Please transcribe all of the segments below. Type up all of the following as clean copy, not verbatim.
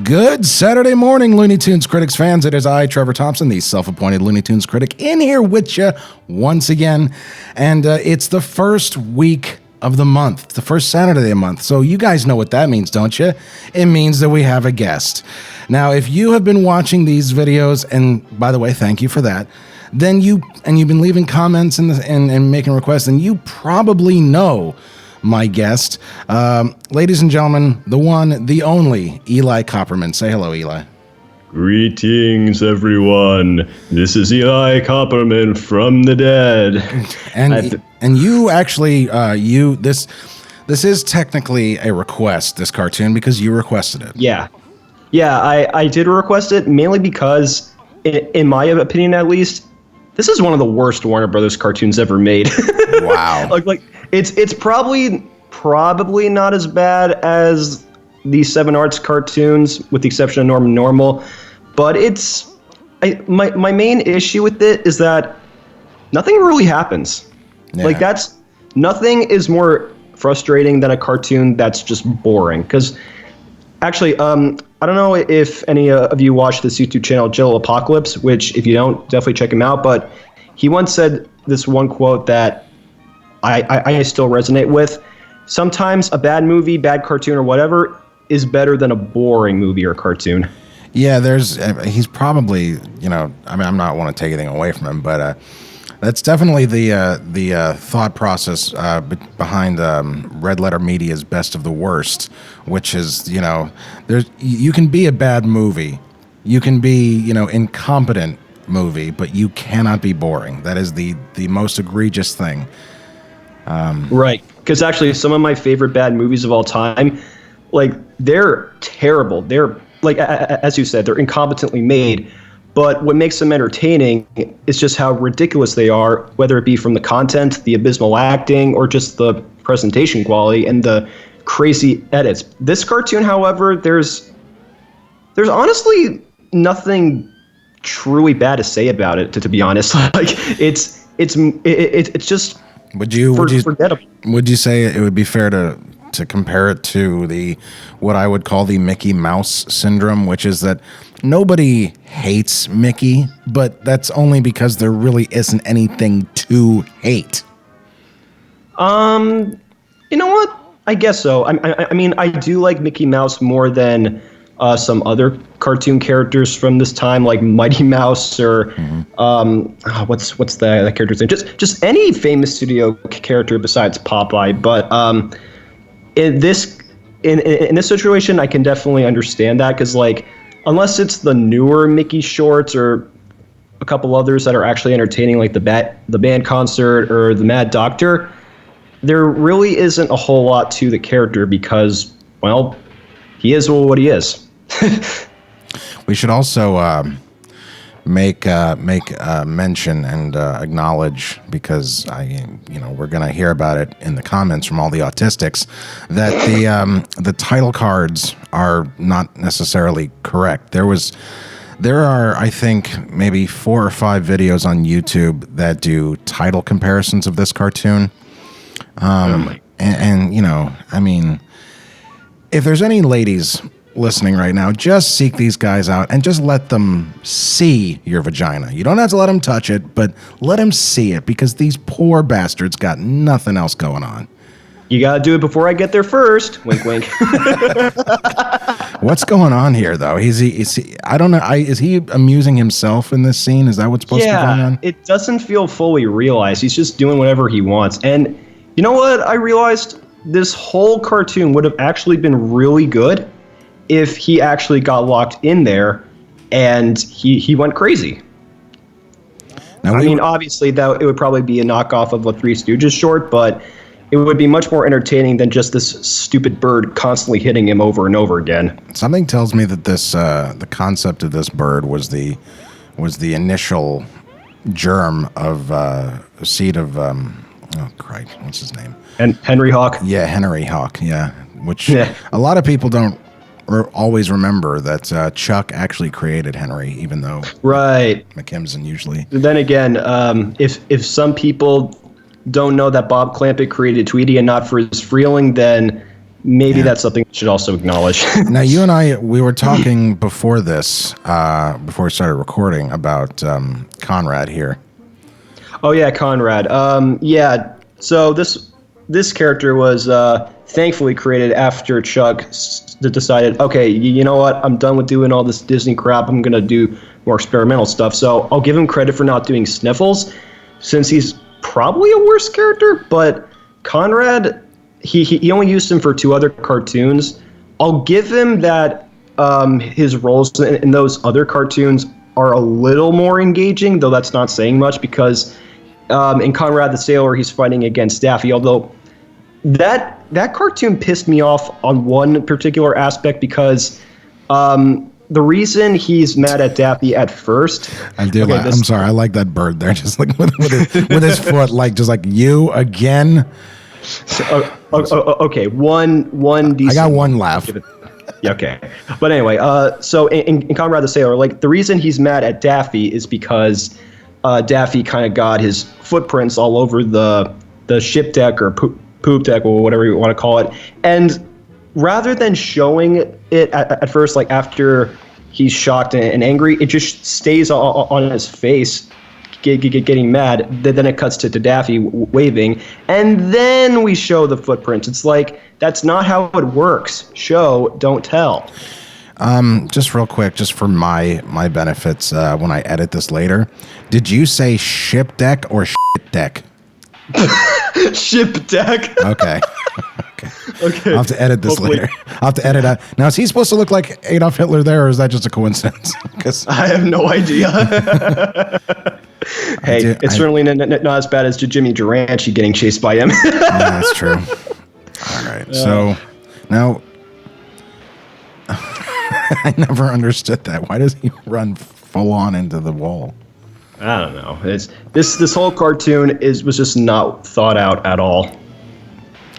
Good Saturday morning, Looney Tunes Critics fans. It is I, Trevor Thompson, the self-appointed Looney Tunes Critic, in here with you once again. And it's the first week of the month, the first Saturday of the month. So you guys know what that means, don't you? It means that we have a guest. Now, if you have been watching these videos, and by the way, thank you for that, then you've been leaving comments and making requests, and you probably know my guest. Ladies and gentlemen, the one, the only, Eli Copperman. Say hello, Eli. Greetings, everyone. This is Eli Copperman from the dead. And you actually, this is technically a request, this cartoon, because you requested it. Yeah, I did request it mainly because, in my opinion at least, this is one of the worst Warner Brothers cartoons ever made. Wow. like it's probably not as bad as the Seven Arts cartoons, with the exception of Norman Normal, but my main issue with it is that nothing really happens. Yeah. Like, nothing is more frustrating than a cartoon that's just boring. Because actually, I don't know if any of you watch this YouTube channel, Jill Apocalypse, which if you don't, definitely check him out. But he once said this one quote that I still resonate with. Sometimes a bad movie, bad cartoon, or whatever is better than a boring movie or cartoon. Yeah, he's probably, I'm not want to take anything away from him, but that's definitely the thought process behind Red Letter Media's Best of the Worst, which is, you can be a bad movie, you can be, incompetent movie, but you cannot be boring. That is the most egregious thing. Right, because actually some of my favorite bad movies of all time, like, they're terrible. They're, like, as you said, they're incompetently made. But what makes them entertaining is just how ridiculous they are, whether it be from the content, the abysmal acting, or just the presentation quality and the crazy edits. This cartoon, however, there's honestly nothing truly bad to say about it. To be honest, like it's just forgettable. Would you say it would be fair to compare it to what I would call the Mickey Mouse syndrome, which is that nobody hates Mickey, but that's only because there really isn't anything to hate. You know what? I guess so. I mean, I do like Mickey Mouse more than some other cartoon characters from this time, like Mighty Mouse or what's that character's name? Just any famous studio character besides Popeye. But in this situation, I can definitely understand that, because, like, unless it's the newer Mickey shorts or a couple others that are actually entertaining, like the band concert or the Mad Doctor, there really isn't a whole lot to the character because, well, he is what he is. We should also make mention and acknowledge, because we're gonna hear about it in the comments from all the autistics, that the title cards are not necessarily correct. There are, I think, maybe 4 or 5 videos on YouTube that do title comparisons of this cartoon. If there's any ladies listening right now, just seek these guys out and just let them see your vagina. You don't have to let them touch it, but let them see it, because these poor bastards got nothing else going on. You gotta do it before I get there first. Wink, wink. What's going on here, though? Is he? I don't know. Is he amusing himself in this scene? Is that what's supposed to be going on? It doesn't feel fully realized. He's just doing whatever he wants. And you know what? I realized this whole cartoon would have actually been really good if he actually got locked in there and he went crazy. Now, I mean, obviously, that it would probably be a knockoff of a Three Stooges short, but it would be much more entertaining than just this stupid bird constantly hitting him over and over again. Something tells me that this the concept of this bird was the initial germ of seed of what's his name? And Henry Hawk. Yeah, Henry Hawk. Yeah, which a lot of people don't always remember that Chuck actually created Henry, even though McKimson usually. Then again, if some people don't know that Bob Clampett created Tweety and not Friz Freleng, then maybe that's something we should also acknowledge. Now, you and I, we were talking before this, before we started recording, about Conrad here. Oh yeah, Conrad. Yeah. So this character was thankfully created after Chuck decided, okay, you know what? I'm done with doing all this Disney crap. I'm gonna do more experimental stuff. So I'll give him credit for not doing Sniffles, since he's probably a worse character. But Conrad, he only used him for 2 other cartoons. I'll give him that his roles in those other cartoons are a little more engaging, though that's not saying much, because in Conrad the Sailor, he's fighting against Daffy, although that cartoon pissed me off on one particular aspect, because the reason he's mad at Daffy at first... I do. Okay, I'm sorry. I like that bird there, just like with his foot, like just like you again. So, okay, one decent... I got one laugh. Yeah, okay. But anyway, so in Conrad the Sailor, like, the reason he's mad at Daffy is because Daffy kind of got his footprints all over the ship deck or poop deck or whatever you want to call it. And rather than showing it at first, like after he's shocked and angry, it just stays on his face, getting mad. Then it cuts to Daffy waving, and then we show the footprints. It's like, that's not how it works. Show, don't tell. Just real quick, just for my benefits, when I edit this later, did you say ship deck or shit deck? Ship deck. Okay. I'll have to edit this later. I'll have to edit out. Now, is he supposed to look like Adolf Hitler there, or is that just a coincidence? I have no idea. Hey, it's certainly not as bad as Jimmy Duranci getting chased by him. Yeah, that's true. All right. So now, I never understood that. Why does he run full on into the wall? I don't know. This whole cartoon was just not thought out at all.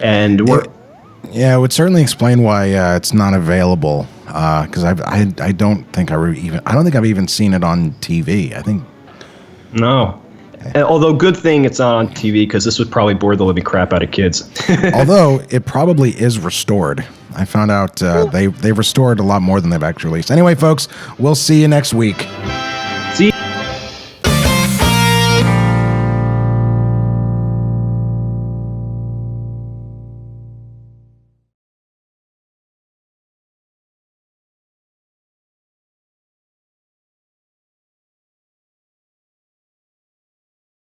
And it would certainly explain why it's not available. Because I don't think I've even seen it on TV. I think no. And although, good thing it's not on TV, because this would probably bore the living crap out of kids. Although it probably is restored. I found out they restored a lot more than they've actually released. Anyway, folks, we'll see you next week.